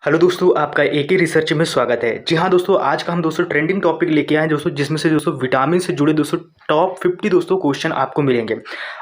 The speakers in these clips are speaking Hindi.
हेलो दोस्तों, आपका एके रिसर्च में स्वागत है। जी हाँ दोस्तों, आज का हम दोस्तों ट्रेंडिंग टॉपिक लेके आए हैं दोस्तों, जिसमें से दोस्तों विटामिन से जुड़े दोस्तों टॉप 50 दोस्तों क्वेश्चन आपको मिलेंगे।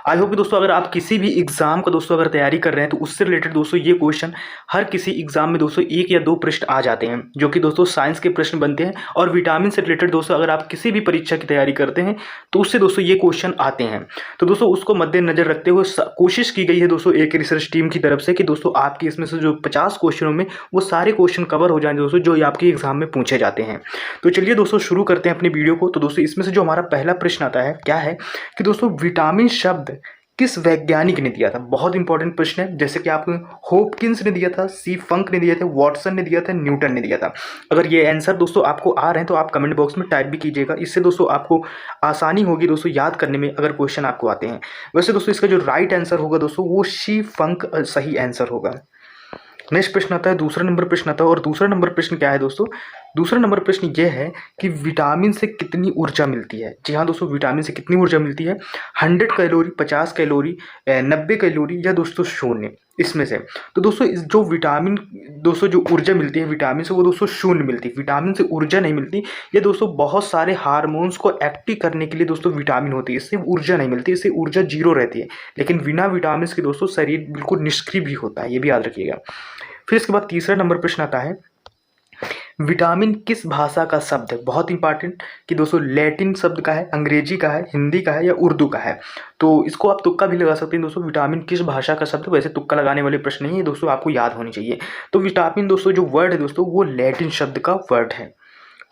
आई होप कि दोस्तों अगर आप किसी भी एग्जाम का दोस्तों अगर तैयारी कर रहे हैं तो उससे रिलेटेड दोस्तों ये क्वेश्चन हर किसी एग्जाम में दोस्तों एक या दो प्रश्न आ जाते हैं, जो कि दोस्तों साइंस के प्रश्न बनते हैं। और विटामिन से रिलेटेड दोस्तों अगर आप किसी भी परीक्षा की तैयारी करते हैं तो उससे दोस्तों ये क्वेश्चन आते हैं। तो दोस्तों उसको मद्देनजर रखते हुए कोशिश की गई है दोस्तों एके रिसर्च टीम की तरफ से कि दोस्तों आपकी इसमें से जो 50 क्वेश्चनों में वो सारे क्वेश्चन कवर हो जाएं दोस्तों, जो आपके एग्जाम में पूछे जाते हैं। तो चलिए दोस्तों शुरू करते हैं अपनी वीडियो को। तो दोस्तों इसमें से जो हमारा पहला प्रश्न आता है क्या है कि दोस्तों विटामिन शब्द किस वैज्ञानिक ने दिया था। बहुत इंपॉर्टेंट प्रश्न है। जैसे कि आपको होपकिंस ने दिया था, सी फंक ने दिया था, वॉटसन ने दिया था, न्यूटन ने दिया था। अगर ये आंसर दोस्तों आपको आ रहे हैं तो आप कमेंट बॉक्स में टाइप भी कीजिएगा। इससे दोस्तों आपको आसानी होगी दोस्तों याद करने में अगर क्वेश्चन आपको आते हैं। वैसे दोस्तों इसका जो राइट आंसर होगा दोस्तों वो सी फंक सही आंसर होगा। नेक्स्ट प्रश्न आता है, दूसरा नंबर प्रश्न आता है। और दूसरा नंबर प्रश्न क्या है दोस्तों? दूसरा नंबर प्रश्न ये है कि विटामिन से कितनी ऊर्जा मिलती है। जी हाँ दोस्तों, विटामिन से कितनी ऊर्जा मिलती है? 100 कैलोरी, 50 कैलोरी, 90 कैलोरी या दोस्तों शून्य, इसमें से। तो दोस्तों जो विटामिन दोस्तों जो ऊर्जा मिलती है विटामिन से वो दोस्तों शून्य मिलती है। विटामिन से ऊर्जा नहीं मिलती। ये दोस्तों बहुत सारे हार्मोन्स को एक्टिव करने के लिए दोस्तों विटामिन होती है। इससे ऊर्जा नहीं मिलती, इससे ऊर्जा जीरो रहती है। लेकिन बिना विटामिन के दोस्तों शरीर बिल्कुल निष्क्रिय भी होता है, ये भी याद रखिएगा। फिर इसके बाद तीसरा नंबर प्रश्न आता है, विटामिन किस भाषा का शब्द है। बहुत इंपॉर्टेंट कि दोस्तों लैटिन शब्द का है, अंग्रेजी का है, हिंदी का है या उर्दू का है। तो इसको आप तुक्का भी लगा सकते हैं दोस्तों। विटामिन किस भाषा का शब्द है। वैसे तुक्का लगाने वाले प्रश्न नहीं है दोस्तों, आपको याद होनी चाहिए। तो विटामिन दोस्तों जो वर्ड है दोस्तों वो लैटिन शब्द का वर्ड है।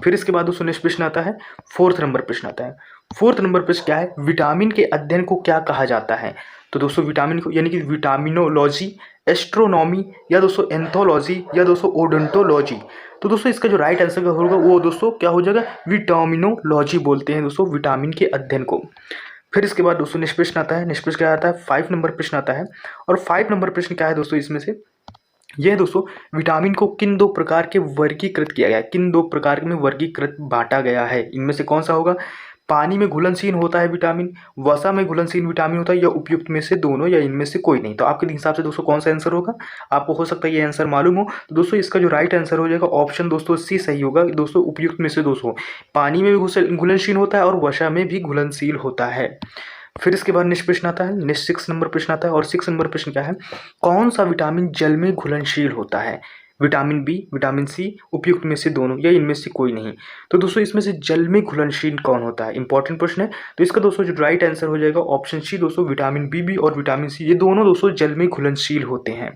फिर इसके बाद दोस्तों नेक्स्ट प्रश्न आता है, फोर्थ नंबर प्रश्न आता है। फोर्थ नंबर प्रश्न क्या है, विटामिन के अध्ययन को क्या कहा जाता है। तो दोस्तों विटामिन को यानी कि विटामिनोलॉजी, एस्ट्रोनॉमी या दोस्तों एंथोलॉजी या दोस्तों ओडोंटोलॉजी। तो दोस्तों इसका जो राइट आंसर होगा वो दोस्तों क्या हो जाएगा, विटामिनोलॉजी बोलते हैं दोस्तों विटामिन के अध्ययन को। फिर इसके बाद दोस्तों नेक्स्ट प्रश्न आता है। नेक्स्ट प्रश्न क्या आता है, 5 नंबर प्रश्न आता है। और 5 नंबर प्रश्न क्या है दोस्तों इसमें से, यह दोस्तों विटामिन को किन दो प्रकार के वर्गीकृत किया गया है, किन दो प्रकार में वर्गीकृत बांटा गया है, इनमें से कौन सा होगा। पानी में घुलनशील होता है विटामिन, वसा में घुलनशील विटामिन होता है, या उपयुक्त में से दोनों, या इनमें से कोई नहीं। तो आपके हिसाब से दोस्तों कौन सा आंसर होगा, आपको हो सकता है ये आंसर मालूम हो। तो दोस्तों इसका जो राइट आंसर हो जाएगा ऑप्शन दोस्तों सी सही होगा दोस्तों, उपयुक्त में से दोस्तों पानी में भी घुलनशील होता है और वसा में भी घुलनशील होता है। फिर इसके बाद नेक्स्ट प्रश्न आता है, नेक्स्ट 6 नंबर प्रश्न आता है। और 6 नंबर प्रश्न क्या है, कौन सा विटामिन जल में घुलनशील होता है। विटामिन बी, विटामिन सी, उपयुक्त में से दोनों, या इनमें से कोई नहीं। तो दोस्तों इसमें से जल में घुलनशील कौन होता है, इंपॉर्टेंट प्रश्न है। तो इसका दोस्तों जो राइट आंसर हो जाएगा ऑप्शन सी दोस्तों, विटामिन बी भी और विटामिन सी ये दोनों दोस्तों जल में घुलनशील होते हैं।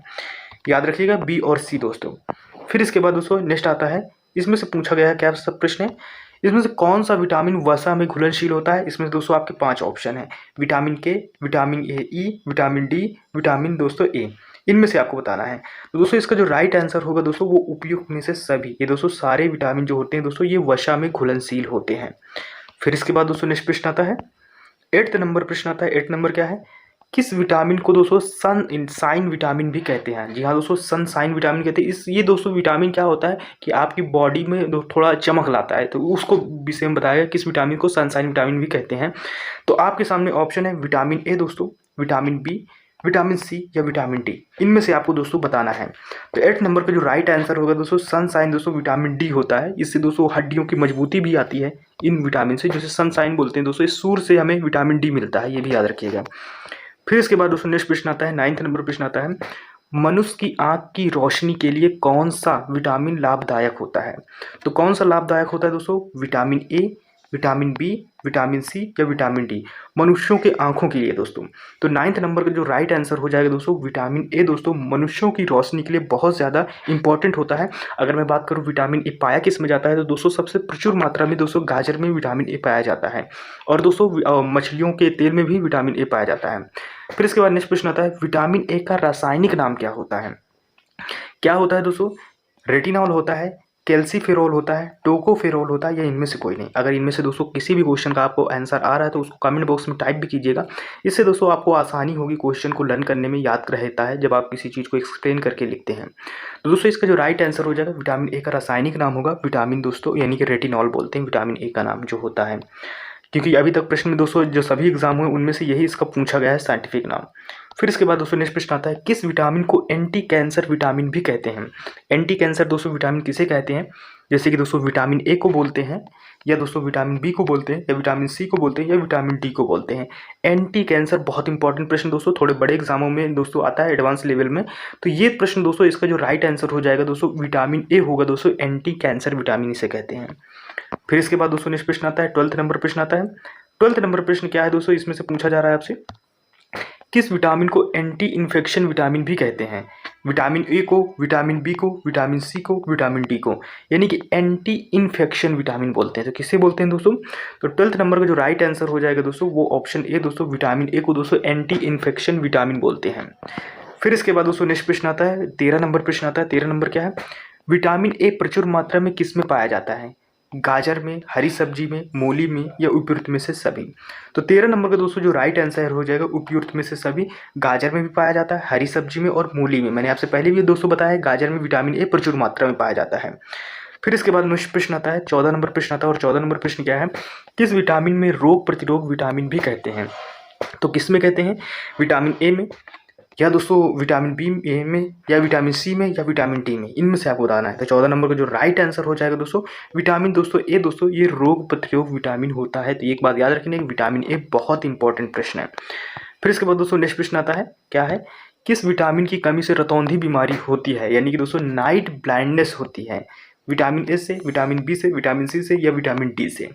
याद रखिएगा बी और सी दोस्तों। फिर इसके बाद दोस्तों नेक्स्ट आता है, इसमें से पूछा गया है क्या सब प्रश्न है, इसमें से कौन सा विटामिन वसा में घुलनशील होता है। इसमें दोस्तों आपके 5 ऑप्शन है, विटामिन के, vitamin A E, vitamin D, vitamin दोस्तों ए, इनमें से आपको बताना है। तो दोस्तों इसका जो राइट आंसर होगा दोस्तों वो उपयुक्त में से सभी, ये दोस्तों सारे विटामिन जो होते हैं दोस्तों ये वसा में घुलनशील होते हैं। फिर इसके बाद दोस्तों नेक्स्ट प्रश्न आता है, 8 नंबर प्रश्न आता है। 8 नंबर क्या है, किस विटामिन को दोस्तों सनसाइन विटामिन भी कहते हैं। जी हाँ दोस्तों, सनसाइन विटामिन कहते हैं। ये दोस्तों विटामिन क्या होता है कि आपकी बॉडी में थोड़ा चमक लाता है, तो उसको विषय में बताया किस विटामिन को सनसाइन विटामिन भी कहते हैं। तो आपके सामने ऑप्शन है विटामिन ए दोस्तों, विटामिन बी, विटामिन सी या विटामिन डी, इनमें से आपको दोस्तों बताना है। तो 8 नंबर का जो राइट आंसर होगा दोस्तों सनसाइन दोस्तों विटामिन डी होता है। इससे दोस्तों हड्डियों की मजबूती भी आती है इन विटामिन से, जैसे सनसाइन बोलते हैं दोस्तों। इस सूर्य से हमें विटामिन डी मिलता है, ये भी याद रखिएगा। फिर इसके बाद दोस्तों नेक्स्ट प्रश्न आता है, 9 नंबर प्रश्न आता है, मनुष्य की आंख की रोशनी के लिए कौन सा विटामिन लाभदायक होता है। तो कौन सा लाभदायक होता है दोस्तों, vitamin A, vitamin B, vitamin C या विटामिन डी, मनुष्यों के आंखों के लिए दोस्तों। तो 9 नंबर का जो राइट आंसर हो जाएगा दोस्तों विटामिन ए दोस्तों, मनुष्यों की रोशनी के लिए बहुत ज़्यादा इंपॉर्टेंट होता है। अगर मैं बात करूं विटामिन ए पाया किस में जाता है, तो दोस्तों सबसे प्रचुर मात्रा में दोस्तों गाजर में विटामिन ए पाया जाता है, और दोस्तों मछलियों के तेल में भी विटामिन ए पाया जाता है। फिर इसके बाद नेक्स्ट प्रश्न आता है, विटामिन ए का रासायनिक नाम क्या होता है। क्या होता है दोस्तों, रेटिनॉल होता है, कैल्सीफेरोल होता है, टोकोफेरोल होता है, या इनमें से कोई नहीं। अगर इनमें से दोस्तों किसी भी क्वेश्चन का आपको आंसर आ रहा है तो उसको कमेंट बॉक्स में टाइप भी कीजिएगा। इससे दोस्तों आपको आसानी होगी क्वेश्चन को लर्न करने में, याद रहता है जब आप किसी चीज़ को एक्सप्लेन करके लिखते हैं। तो दोस्तों इसका जो राइट आंसर हो जाएगा विटामिन ए का रासायनिक नाम होगा विटामिन दोस्तों, यानी कि रेटिनॉल बोलते हैं विटामिन ए का नाम जो होता है। क्योंकि अभी तक प्रश्न में दोस्तों जो सभी एग्जाम हुए उनमें से यही इसका पूछा गया है साइंटिफिक नाम। फिर इसके बाद दोस्तों नेक्स्ट प्रश्न आता है, किस विटामिन को एंटी कैंसर विटामिन भी कहते हैं? एंटी कैंसर दोस्तों विटामिन किसे कहते हैं? जैसे कि दोस्तों विटामिन ए को बोलते हैं, या दोस्तों विटामिन बी को बोलते हैं, या विटामिन सी को बोलते हैं, या विटामिन डी को बोलते हैं। एंटी कैंसर बहुत इंपॉर्टेंट प्रश्न दोस्तों, थोड़े बड़े एग्जामों में दोस्तों आता है एडवांस लेवल में। तो ये प्रश्न दोस्तों, इसका जो राइट आंसर हो जाएगा दोस्तों विटामिन ए होगा दोस्तों, एंटी कैंसर विटामिन इसे कहते हैं। फिर इसके बाद दोस्तों नेक्स्ट प्रश्न आता है, 12th नंबर प्रश्न आता है। 12th नंबर प्रश्न क्या है दोस्तों, इसमें से पूछा जा रहा है आपसे, किस विटामिन को एंटी इन्फेक्शन विटामिन भी कहते हैं? विटामिन ए को, विटामिन बी को, विटामिन सी को, विटामिन डी को, यानी कि एंटी इन्फेक्शन विटामिन बोलते हैं। तो किससे बोलते हैं दोस्तों? तो 12th नंबर का जो राइट आंसर हो जाएगा दोस्तों वो ऑप्शन ए दोस्तों, विटामिन ए को दोस्तों एंटी इन्फेक्शन विटामिन बोलते हैं। फिर इसके बाद दोस्तों नेक्स्ट प्रश्न आता है, 13 नंबर प्रश्न आता है। 13 नंबर क्या है, विटामिन ए प्रचुर मात्रा में किस में पाया जाता है? गाजर में, हरी सब्जी में, मूली में, या उपयुक्त में से सभी। तो 13 नंबर का दोस्तों जो राइट आंसर हो जाएगा उपयुक्त में से सभी। गाजर में भी पाया जाता है, हरी सब्जी में और मूली में। मैंने आपसे पहले भी दोस्तों बताया है, गाजर में विटामिन ए प्रचुर मात्रा में पाया जाता है। फिर इसके बाद नेक्स्ट प्रश्न आता है, 14 नंबर प्रश्न आता है। और 14 नंबर प्रश्न क्या है, किस विटामिन में रोग प्रतिरोध विटामिन भी कहते हैं? तो किस में कहते हैं? विटामिन ए में, या दोस्तों विटामिन बी ए में, या विटामिन सी में, या विटामिन डी में, इनमें से आपको बताना है। तो 14 नंबर का जो राइट आंसर हो जाएगा दोस्तों विटामिन दोस्तों ए दोस्तों, ये रोग प्रतिरोध विटामिन होता है। तो एक बात याद रखना कि विटामिन ए बहुत इंपॉर्टेंट प्रश्न है। फिर इसके बाद दोस्तों नेक्स्ट प्रश्न आता है, क्या है, किस विटामिन की कमी से रतौंधी बीमारी होती है, यानी कि दोस्तों नाइट ब्लाइंडनेस होती है? विटामिन ए से, विटामिन बी से, विटामिन सी से, या विटामिन डी से?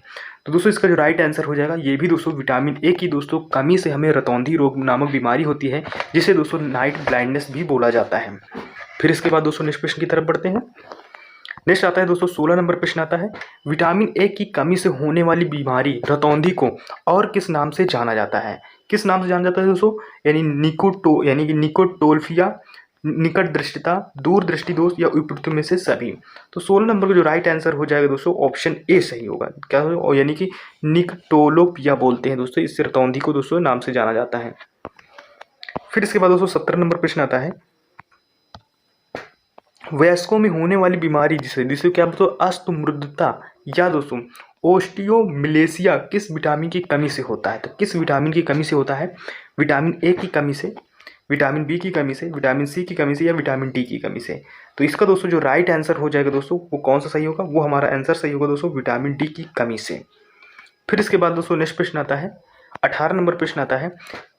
तो दोस्तों इसका जो राइट आंसर हो जाएगा ये भी दोस्तों विटामिन ए की दोस्तों कमी से हमें रतौंधी रोग नामक बीमारी होती है, जिसे दोस्तों नाइट ब्लाइंडनेस भी बोला जाता है। फिर इसके बाद दोस्तों नेक्स्ट प्रश्न की तरफ बढ़ते हैं। नेक्स्ट आता है दोस्तों 16 नंबर प्रश्न आता है, विटामिन ए की कमी से होने वाली बीमारी रतौंधी को और किस नाम से जाना जाता है? किस नाम से जाना जाता है दोस्तों? यानी कि निकोटोल्फिया, निकट दृष्टिता, दूर दृष्टि दोष, या उपयुक्त में से सभी। तो 16 नंबर का जो राइट आंसर हो जाएगा दोस्तों ऑप्शन ए सही होगा। क्या होगा? यानी कि निकटोलोपिया बोलते हैं दोस्तों, इस रतौंधी को दोस्तों नाम से जाना जाता है। फिर इसके बाद दोस्तों 17 नंबर प्रश्न आता है, वयस्कों में होने वाली बीमारी जिसे क्या दोस्तों अस्तमृद्धता या दोस्तों ओस्टियोमिलेसिया किस विटामिन की कमी से होता है? तो किस विटामिन की कमी से होता है? विटामिन ए की कमी से, विटामिन बी की कमी से, विटामिन सी की कमी से, या विटामिन डी की कमी से? तो इसका दोस्तों जो राइट आंसर हो जाएगा दोस्तों वो कौन सा सही होगा? वो हमारा आंसर सही होगा दोस्तों विटामिन डी की कमी से। फिर इसके बाद दोस्तों नेक्स्ट प्रश्न आता है, 18 नंबर प्रश्न आता है,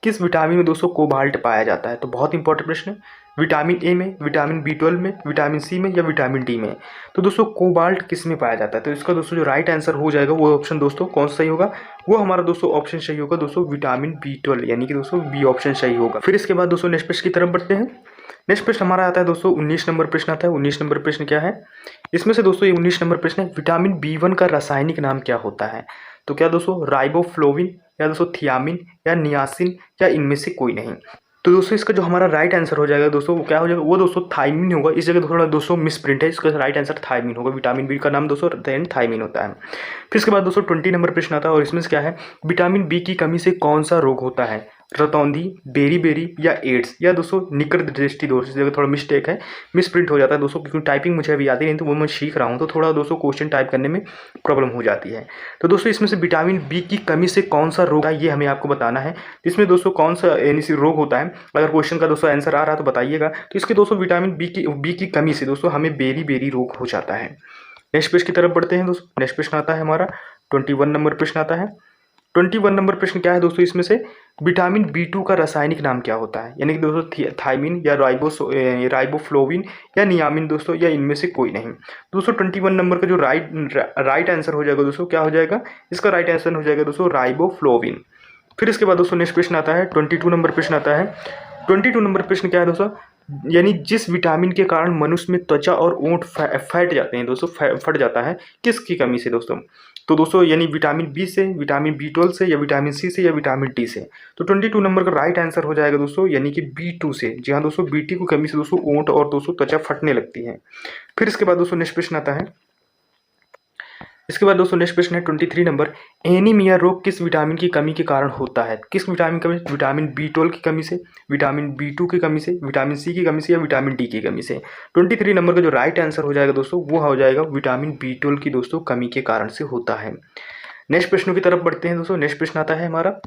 किस विटामिन में दोस्तों कोबाल्ट पाया जाता है? तो बहुत इंपॉर्टेंट प्रश्न है। विटामिन ए में, विटामिन बी12 में, विटामिन सी में, या विटामिन डी में? तो दोस्तों कोबाल्ट किस में पाया जाता है? तो इसका दोस्तों जो राइट आंसर हो जाएगा वो ऑप्शन दोस्तों कौन सा सही होगा? वो हमारा दोस्तों ऑप्शन सही होगा दोस्तों विटामिन बी12, यानी कि दोस्तों बी ऑप्शन सही होगा। फिर इसके बाद दोस्तों नेक्स्ट प्रश्न की तरफ बढ़ते हैं। नेक्स्ट प्रश्न हमारा आता है दोस्तों 19 नंबर प्रश्न आता है। 19 नंबर प्रश्न क्या है? इसमें से दोस्तों ये 19 नंबर प्रश्न है, विटामिन बी1 का रासायनिक नाम क्या होता है? तो क्या दोस्तों राइबोफ्लोविन, या दोस्तों थियामिन, या नियासिन, या इनमें से कोई नहीं? तो दोस्तों इसका जो हमारा राइट आंसर हो जाएगा दोस्तों वो क्या हो जाएगा? वो दोस्तों थाइमिन होगा। इस जगह थोड़ा दोस्तों मिसप्रिंट है, इसका राइट आंसर थाइमिन होगा। विटामिन बी का नाम दोस्तों देन थाइमिन होता है। फिर इसके बाद दोस्तों 20 नंबर प्रश्न आता है, और इसमें से क्या है, विटामिन बी की कमी से कौन सा रोग होता है? रतौंधी, बेरी, या एड्स, या दोस्तों निकट दृष्टि दोष? इस जगह थोड़ा मिस्टेक है, मिसप्रिंट हो जाता है दोस्तों, क्योंकि टाइपिंग मुझे अभी आती नहीं, तो वो मैं सीख रहा हूँ, तो थोड़ा दोस्तों क्वेश्चन टाइप करने में प्रॉब्लम हो जाती है। तो दोस्तों इसमें से विटामिन बी की कमी से कौन सा रोग है ये हमें आपको बताना है। इसमें दोस्तों कौन सा यानी सी रोग होता है, अगर क्वेश्चन का दोस्तों आंसर आ रहा है तो बताइएगा। तो इसके दोस्तों विटामिन बी की कमी से दोस्तों हमें बेरी रोग हो जाता है। नेक्स्ट प्रश्न की तरफ बढ़ते हैं दोस्तों। नेक्स्ट प्रश्न आता है हमारा 21 नंबर प्रश्न आता है। 21 नंबर प्रश्न क्या है दोस्तों, इसमें से विटामिन बी2 का रासायनिक नाम क्या होता है? यानी कि दोस्तों थाइमिन, या राइबोफ्लोविन, या नियामिन दोस्तों, या इनमें से कोई नहीं? दोस्तों 21 नंबर का जो राइट आंसर हो जाएगा दोस्तों क्या हो जाएगा? इसका राइट आंसर हो जाएगा दोस्तों राइबोफ्लोविन। फिर इसके बाद दोस्तों नेक्स्ट प्रश्न आता है 22 नंबर प्रश्न आता है। 22 नंबर प्रश्न क्या है दोस्तों, यानी जिस विटामिन के कारण मनुष्य में त्वचा और ओंठ फट जाते हैं दोस्तों, फट जाता है, किसकी कमी से दोस्तों? तो दोस्तों यानी विटामिन बी से, विटामिन बी12 से, या विटामिन सी से, या विटामिन डी से? तो 22 नंबर का राइट आंसर हो जाएगा दोस्तों यानी कि बी2 से। जी हाँ दोस्तों, बी2 की कमी से दोस्तों ओंठ और दोस्तों त्वचा फटने लगती है। फिर इसके बाद दोस्तों नेक्स्ट प्रश्न आता है। इसके बाद दोस्तों नेक्स्ट प्रश्न है 23 नंबर, एनीमिया रोग किस विटामिन की कमी के कारण होता है? किस विटामिन की कमी? विटामिन बी12 की कमी से, विटामिन बी2 की कमी से, विटामिन सी की कमी से, या विटामिन डी की कमी से? 23 नंबर का जो राइट आंसर हो जाएगा दोस्तों वो हो जाएगा विटामिन बी12 की दोस्तों कमी के कारण से होता है। नेक्स्ट प्रश्नों की तरफ बढ़ते हैं दोस्तों। नेक्स्ट प्रश्न आता है हमारा,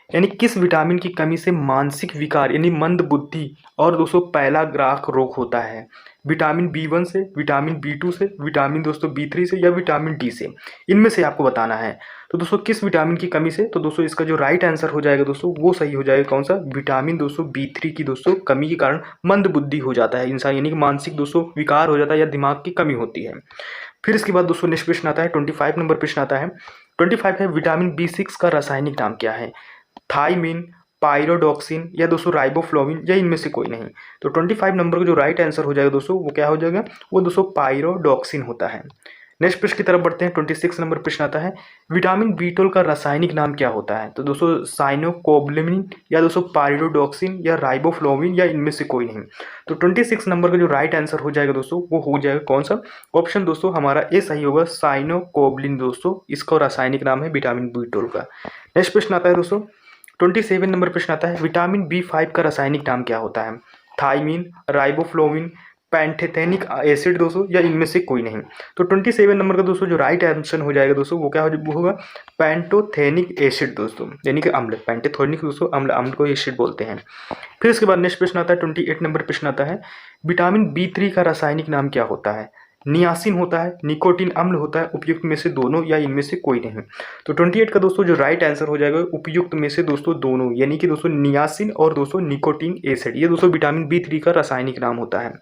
यानी किस विटामिन की कमी से मानसिक विकार यानी मंद बुद्धि और दोस्तों पैलाग्राफ रोग होता है? विटामिन बी 1 से, विटामिन बी 2 से, विटामिन दोस्तों बी 3 से या विटामिन डी से? इनमें से आपको बताना है। तो दोस्तों किस विटामिन की कमी से? तो दोस्तों इसका जो राइट आंसर हो जाएगा दोस्तों वो सही हो जाएगा कौन सा? विटामिन दोस्तों बी 3 की दोस्तों कमी के कारण मंद बुद्धि हो जाता है इंसान, यानी कि मानसिक दोस्तों विकार हो जाता है या दिमाग की कमी होती है। फिर इसके बाद दोस्तों नेक्स्ट प्रश्न आता है, 25 नंबर प्रश्न आता है। 25 है, विटामिन बी 6 का रासायनिक नाम क्या है? थाइमिन, पायरोडॉक्सिन या दोस्तों राइबोफ्लोविन या इनमें से कोई नहीं? तो 25 नंबर का जो राइट आंसर हो जाएगा दोस्तों वो क्या हो जाएगा? वो दोस्तों पायरोडॉक्सिन होता है। नेक्स्ट प्रश्न की तरफ बढ़ते हैं। 26 नंबर प्रश्न आता है, विटामिन बी 12 का रासायनिक नाम क्या होता है? तो दोस्तों साइनोकोबालेमिन या दोस्तों पायरोडॉक्सिन या राइबोफ्लोविन या इनमें से कोई नहीं? तो 26 नंबर का जो राइट आंसर हो जाएगा दोस्तों वो हो जाएगा कौन सा? ऑप्शन दोस्तों हमारा ए सही होगा, साइनोकोबालेमिन दोस्तों इसका रासायनिक नाम है विटामिन बी 12 का। नेक्स्ट प्रश्न आता है दोस्तों 27 नंबर प्रश्न आता है, विटामिन बी 5 का रासायनिक नाम क्या होता है? थाइमिन, राइबोफ्लोविन, पैंथेथेनिक एसिड दोस्तों या इनमें से कोई नहीं? तो 27 नंबर का दोस्तों जो राइट आंसर हो जाएगा दोस्तों वो क्या होगा? पैंटोथेनिक एसिड दोस्तों, यानी कि अम्ल। पैंटोथेनिक दोस्तों अम्ल को एसिड बोलते हैं। फिर इसके बाद नेक्स्ट प्रश्न आता है, 28 नंबर प्रश्न आता है, विटामिन बी 3 का रासायनिक नाम क्या होता है? नियासिन होता है, निकोटीन अम्ल होता है, उपयुक्त में से दोनों या इनमें से कोई नहीं? तो 28 का दोस्तों जो राइट आंसर हो जाएगा उपयुक्त में से दोस्तों दोनों, यानी कि दोस्तों नियासिन और दोस्तों निकोटीन एसिड, ये दोस्तों विटामिन बी 3 का रासायनिक नाम होता है।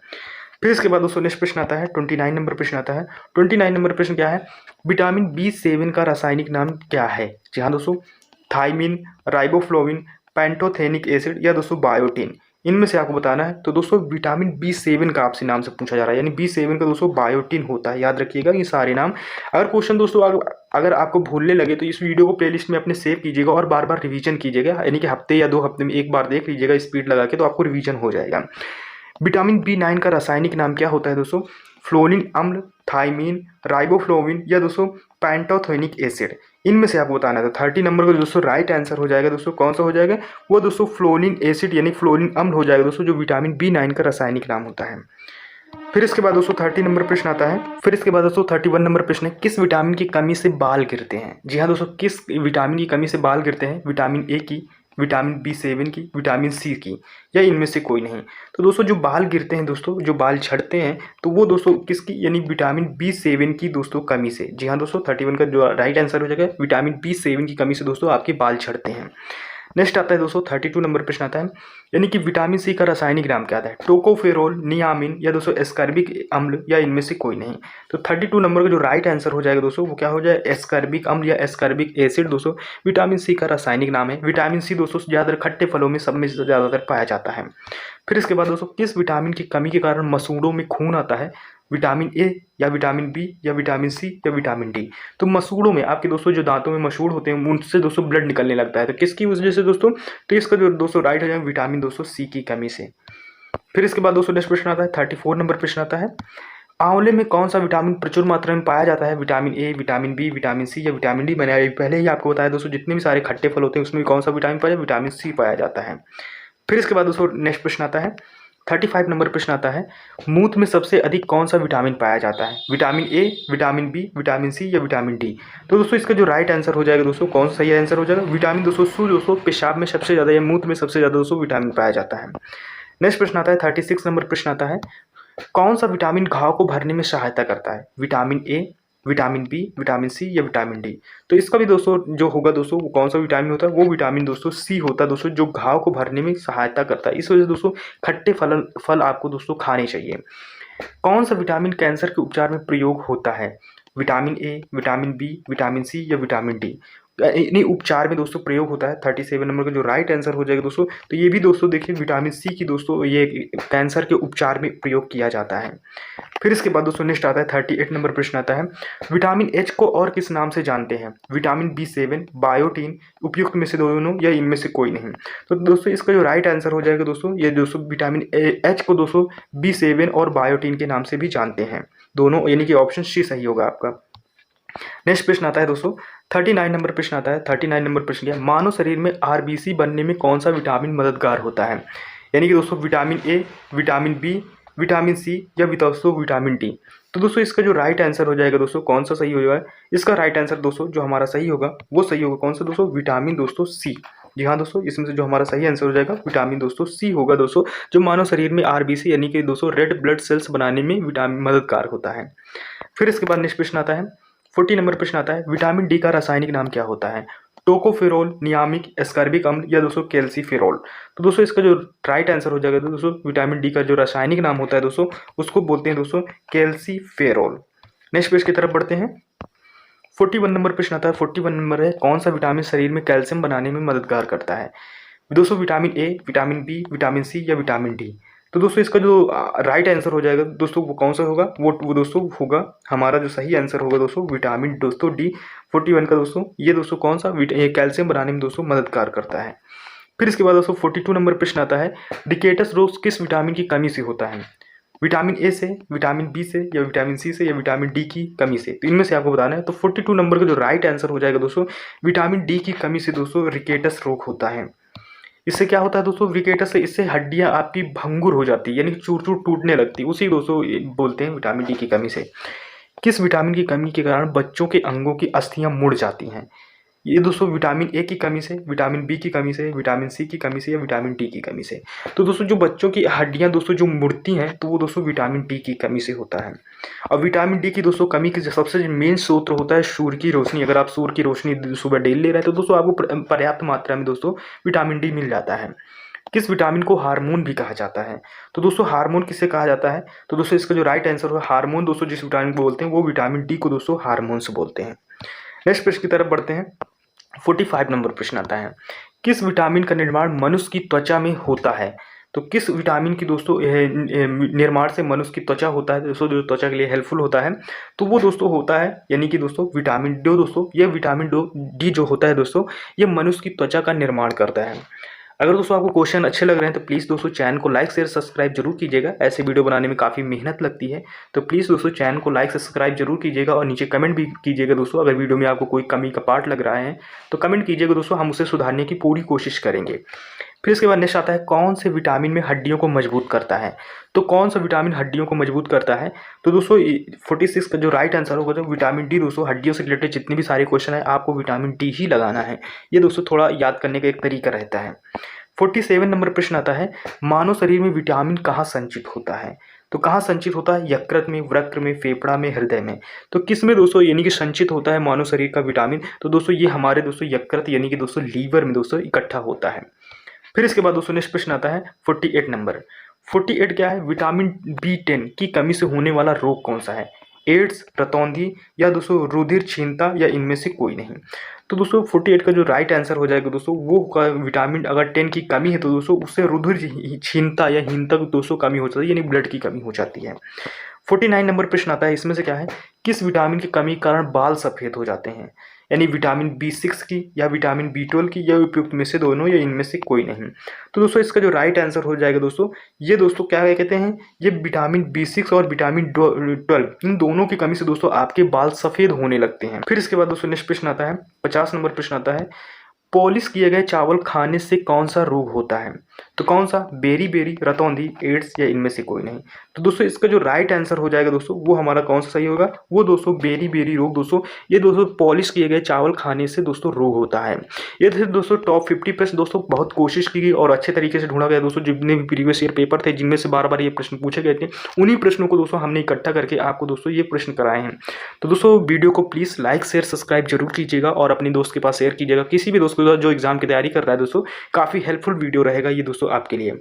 फिर इसके बाद दोस्तों नेक्स्ट प्रश्न आता है, 29 नंबर प्रश्न आता है। 29 नंबर प्रश्न क्या है? विटामिन बी 7 का रासायनिक नाम क्या है? जी हाँ दोस्तों, थाइमिन, राइबोफ्लोविन, पैंटोथेनिक एसिड या दोस्तों बायोटिन, इनमें से आपको बताना है। तो दोस्तों विटामिन बी 7 का आपसे नाम से पूछा जा रहा है, यानी बी 7 का दोस्तों बायोटिन होता है, याद रखिएगा ये सारे नाम। अगर क्वेश्चन दोस्तों अगर आपको भूलने लगे तो इस वीडियो को प्लेलिस्ट में अपने सेव कीजिएगा और बार बार रिवीजन कीजिएगा, यानी कि हफ्ते या 2 हफ्ते में एक बार देख लीजिएगा स्पीड लगा के, तो आपको रिवीजन हो जाएगा। विटामिन बी 9 का रासायनिक नाम क्या होता है दोस्तों? फ्लोनिन अम्ल, थाइमीन, राइबोफ्लोविन या दोस्तों पैंटोथेनिक एसिड, इनमें से आपको बताना है। तो 30 नंबर का दोस्तों राइट आंसर हो जाएगा दोस्तों कौन सा हो जाएगा? वो दोस्तों फ्लोनिन एसिड यानी फ्लोनिन अम्ल हो जाएगा दोस्तों, जो विटामिन बी 9 का रासायनिक नाम होता है। फिर इसके बाद दोस्तों 30 नंबर प्रश्न आता है। फिर इसके बाद दोस्तों 31 नंबर प्रश्न है, किस विटामिन की कमी से बाल गिरते हैं? जी हाँ दोस्तों, किस विटामिन की कमी से बाल गिरते हैं? विटामिन ए की, विटामिन बी 7 की, विटामिन सी की या इनमें से कोई नहीं? तो दोस्तों जो बाल गिरते हैं दोस्तों, जो बाल झड़ते हैं, तो वो दोस्तों किसकी, यानी विटामिन बी 7 की दोस्तों कमी से। जी हाँ दोस्तों, 31 का जो राइट आंसर हो जाएगा विटामिन बी 7 की कमी से दोस्तों आपके बाल झड़ते हैं। नेक्स्ट आता है दोस्तों 32 नंबर प्रश्न आता है, यानी कि विटामिन सी का रासायनिक नाम क्या आता है? टोकोफेरोल, नियामिन या दोस्तों एस्कॉर्बिक अम्ल या इनमें से कोई नहीं? तो 32 नंबर का जो राइट आंसर हो जाएगा दोस्तों वो क्या हो जाए? एस्कॉर्बिक अम्ल या एस्कॉर्बिक एसिड दोस्तों विटामिन सी का रासायनिक नाम है। विटामिन सी दोस्तों ज़्यादातर खट्टे फलों में सब में ज़्यादातर पाया जाता है। फिर इसके बाद दोस्तों किस विटामिन की कमी के कारण मसूड़ों में खून आता है? विटामिन ए या विटामिन बी या विटामिन सी या विटामिन डी? तो मसूड़ों में आपके दोस्तों जो दांतों में मसूड़ होते हैं उनसे दोस्तों ब्लड निकलने लगता है, तो किसकी वजह से दोस्तों? तो इसका जो दोस्तों राइट हो जाएगा विटामिन दोस्तों सी की कमी से। फिर इसके बाद दोस्तों नेक्स्ट प्रश्न आता है, 34 नंबर प्रश्न आता है, आंवले में कौन सा विटामिन प्रचुर मात्रा में पाया जाता है? Vitamin A, vitamin B, vitamin C या विटामिन डी? मैंने पहले ही आपको बताया दोस्तों, जितने भी सारे खट्टे फल होते हैं उसमें कौन सा विटामिन पाया जाता है? विटामिन सी पाया जाता है। फिर इसके बाद दोस्तों नेक्स्ट प्रश्न आता है, 35 नंबर प्रश्न आता है, मूत्र में सबसे अधिक कौन सा विटामिन पाया जाता है? Vitamin A, vitamin B, vitamin C या विटामिन डी? तो दोस्तों इसका जो राइट आंसर हो जाएगा दोस्तों कौन सा सही आंसर हो जाएगा? विटामिन दोस्तों सी दोस्तों पेशाब में सबसे ज़्यादा या मूत्र में सबसे ज़्यादा दोस्तों विटामिन पाया जाता है। नेक्स्ट प्रश्न आता है 36 नंबर प्रश्न आता है, कौन सा विटामिन घाव को भरने में सहायता करता है? Vitamin A, vitamin B, vitamin C या विटामिन डी? तो इसका भी दोस्तों जो होगा दोस्तों वो कौन सा विटामिन होता है? वो विटामिन दोस्तों सी होता है दोस्तों, जो घाव को भरने में सहायता करता है। इस वजह से दोस्तों खट्टे फल आपको दोस्तों खाने चाहिए। कौन सा विटामिन कैंसर के उपचार में प्रयोग होता है? Vitamin A, vitamin B, vitamin C या विटामिन डी? इन्हीं उपचार में दोस्तों प्रयोग होता है। 37 नंबर का जो राइट आंसर हो जाएगा दोस्तों, तो ये भी दोस्तों देखिए विटामिन सी की दोस्तों ये कैंसर के उपचार में प्रयोग किया जाता है। फिर इसके बाद दोस्तों नेक्स्ट आता है 38 नंबर प्रश्न आता है, विटामिन एच को और किस नाम से जानते हैं? विटामिन बी 7, बायोटीन, उपयुक्त में से दोनों या इनमें से कोई नहीं? तो दोस्तों इसका जो राइट आंसर हो जाएगा दोस्तों, ये दोस्तों विटामिन एच को दोस्तों बी 7 और बायोटीन के नाम से भी जानते हैं दोनों, यानी कि ऑप्शन सी सही होगा आपका। नेक्स्ट प्रश्न आता है दोस्तों 39 नंबर प्रश्न आता है। 39 नंबर प्रश्न क्या है, मानव शरीर में आरबीसी बनने में कौन सा विटामिन मददगार होता है? यानी कि दोस्तों vitamin A, vitamin B, vitamin C या दोस्तों विटामिन डी? तो दोस्तों इसका जो राइट आंसर हो जाएगा दोस्तों कौन सा सही हो जाएगा? इसका राइट आंसर दोस्तों जो हमारा सही होगा वो सही होगा कौन सा दोस्तों? विटामिन दोस्तों सी। जी हाँ दोस्तों, इसमें से जो हमारा सही आंसर हो जाएगा विटामिन दोस्तों सी होगा दोस्तों, जो मानव शरीर में आरबीसी यानी कि दोस्तों रेड ब्लड सेल्स बनाने में विटामिन मददगार होता है। फिर इसके बाद नेक्स्ट प्रश्न आता है, 40 नंबर प्रश्न आता है, विटामिन डी का रासायनिक नाम क्या होता है? टोकोफेरोल, नियामिक, एस्कॉर्बिक अम्ल या दोस्तों कैल्सीफेरोल। तो दोस्तों इसका जो राइट आंसर हो जाएगा दोस्तों विटामिन डी का जो रासायनिक नाम होता है दोस्तों उसको बोलते हैं दोस्तों कैल्सीफेरोल। नेक्स्ट पेज की तरफ बढ़ते हैं। 41 नंबर प्रश्न आता है, 41 नंबर है, कौन सा विटामिन शरीर में कैल्शियम बनाने में मददगार करता है? दोस्तों vitamin A, vitamin B, vitamin C या विटामिन डी। तो दोस्तों इसका जो राइट आंसर हो जाएगा दोस्तों वो कौन सा होगा? वो दोस्तों होगा हमारा जो सही आंसर होगा दोस्तों विटामिन दोस्तों डी 41 का दोस्तों। ये दोस्तों कौन सा कैल्शियम बनाने में दोस्तों मददगार करता है। फिर इसके बाद दोस्तों 42 नंबर प्रश्न आता है, रिकेटस रोग किस विटामिन की कमी से होता है? विटामिन ए से, विटामिन बी से या विटामिन सी से या विटामिन डी की कमी से। तो इनमें से आपको बताना है। तो 42 नंबर का जो राइट आंसर हो जाएगा दोस्तों विटामिन डी की कमी से दोस्तों रिकेटस रोग होता है। इससे क्या होता है दोस्तों रिकेटस से, इससे हड्डियां आपकी भंगुर हो जाती है यानी कि चूर चूर टूटने लगती है, उसी दोस्तों बोलते हैं विटामिन डी की कमी से। किस विटामिन की कमी के कारण बच्चों के अंगों की अस्थियां मुड़ जाती हैं? ये दोस्तों विटामिन ए की कमी से, विटामिन बी की कमी से, विटामिन सी की कमी से या विटामिन डी की कमी से। तो दोस्तों जो बच्चों की हड्डियां दोस्तों जो मुड़ती हैं तो वो दोस्तों विटामिन डी की कमी से होता है। और विटामिन डी की दोस्तों कमी की सबसे मेन स्रोत होता है सूर्य की रोशनी। अगर आप सूर्य की रोशनी सुबह डेली ले रहे हैं तो दोस्तों आपको पर्याप्त मात्रा में दोस्तों विटामिन डी मिल जाता है। किस विटामिन को हार्मोन भी कहा जाता है? तो दोस्तों हार्मोन किसे कहा जाता है? तो दोस्तों इसका जो राइट आंसर होगा हार्मोन दोस्तों जिस विटामिन को बोलते हैं वो विटामिन डी को दोस्तों हार्मोन्स बोलते हैं। नेक्स्ट प्रश्न की तरफ बढ़ते हैं। 45 नंबर प्रश्न आता है, किस विटामिन का निर्माण मनुष्य की त्वचा में होता है? तो किस विटामिन की दोस्तों निर्माण से मनुष्य की त्वचा होता है दोस्तों, जो त्वचा के लिए हेल्पफुल होता है? तो वो दोस्तों होता है यानी कि दोस्तों विटामिन डी दोस्तों। ये विटामिन डी जो होता है दोस्तों ये मनुष्य की त्वचा का निर्माण करता है। अगर दोस्तों आपको क्वेश्चन अच्छे लग रहे हैं तो प्लीज़ दोस्तों चैनल को लाइक शेयर सब्सक्राइब जरूर कीजिएगा। ऐसे वीडियो बनाने में काफ़ी मेहनत लगती है तो प्लीज़ दोस्तों चैनल को लाइक सब्सक्राइब जरूर कीजिएगा और नीचे कमेंट भी कीजिएगा दोस्तों। अगर वीडियो में आपको कोई कमी का पार्ट लग रहा है तो कमेंट कीजिएगा दोस्तों, हम उसे सुधारने की पूरी कोशिश करेंगे। फिर इसके बाद नेक्स्ट आता है, कौन से विटामिन में हड्डियों को मजबूत करता है? तो कौन सा विटामिन हड्डियों को मजबूत करता है? तो दोस्तों 46 का जो राइट आंसर होगा तो विटामिन डी दोस्तों। हड्डियों से रिलेटेड जितने भी सारे क्वेश्चन है आपको विटामिन डी ही लगाना है। ये दोस्तों थोड़ा याद करने का एक तरीका रहता है। 47 नंबर प्रश्न आता है, मानव शरीर में विटामिन कहाँ संचित होता है? तो कहाँ संचित होता है? यकृत में, वृक्क में, फेफड़ा में, हृदय में। तो किस में दोस्तों यानी कि संचित होता है मानव शरीर का विटामिन? तो दोस्तों ये हमारे दोस्तों यकृत यानी कि दोस्तों लीवर में दोस्तों इकट्ठा होता है। फिर इसके बाद दोस्तों नेक्स्ट प्रश्न आता है 48 नंबर। 48 क्या है? विटामिन B10 की कमी से होने वाला रोग कौन सा है? एड्स, रतौंधी या दोस्तों रुधिर क्षीणता या इनमें से कोई नहीं। तो दोस्तों 48 का जो राइट आंसर हो जाएगा दोस्तों वो विटामिन अगर 10 की कमी है तो दोस्तों उससे रुधिर क्षीणता या हीनता दोस्तों कमी हो जाती है यानी ब्लड की कमी हो जाती है। 49 नंबर प्रश्न आता है, इसमें से क्या है? किस विटामिन की कमी के कारण बाल सफ़ेद हो जाते हैं? यानी विटामिन B6 की या विटामिन B12 की या उपयुक्त में से दोनों या इनमें से कोई नहीं। तो दोस्तों इसका जो राइट आंसर हो जाएगा दोस्तों ये दोस्तों क्या कहते हैं, ये विटामिन B6 और विटामिन 12 इन दोनों की कमी से दोस्तों आपके बाल सफ़ेद होने लगते हैं। फिर इसके बाद दोस्तों नेक्स्ट प्रश्न आता है 50 नंबर प्रश्न आता है, पॉलिश किए गए चावल खाने से कौन सा रोग होता है? तो कौन सा? बेरी बेरी, रतौंधी, एड्स या इनमें से कोई नहीं। तो दोस्तों इसका जो राइट आंसर हो जाएगा दोस्तों वो हमारा कौन सा सही होगा? वो दोस्तों बेरी बेरी रोग दोस्तों। ये दोस्तों पॉलिश किए गए चावल खाने से दोस्तों रोग होता है। ये थे दोस्तों टॉप 50 प्रश्न दोस्तों। बहुत कोशिश की गई और अच्छे तरीके से ढूंढा गया दोस्तों। जितने भी प्रीवियस ईयर पेपर थे जिनमें से बार बार ये प्रश्न पूछे गए थे उन्हीं प्रश्नों को दोस्तों हमने इकट्ठा करके आपको दोस्तों ये प्रश्न कराए हैं। तो दोस्तों वीडियो को प्लीज़ लाइक शेयर सब्सक्राइब जरूर कीजिएगा और अपने दोस्त के पास शेयर कीजिएगा। किसी भी दोस्त को जो एग्जाम की तैयारी कर रहा है दोस्तों काफ़ी हेल्पफुल वीडियो रहेगा ये दोस्तों आपके लिए।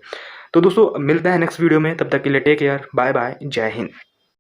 तो दोस्तों मिलते हैं नेक्स्ट वीडियो में, तब तक के लिए टेक केयर, बाय बाय, जय हिंद।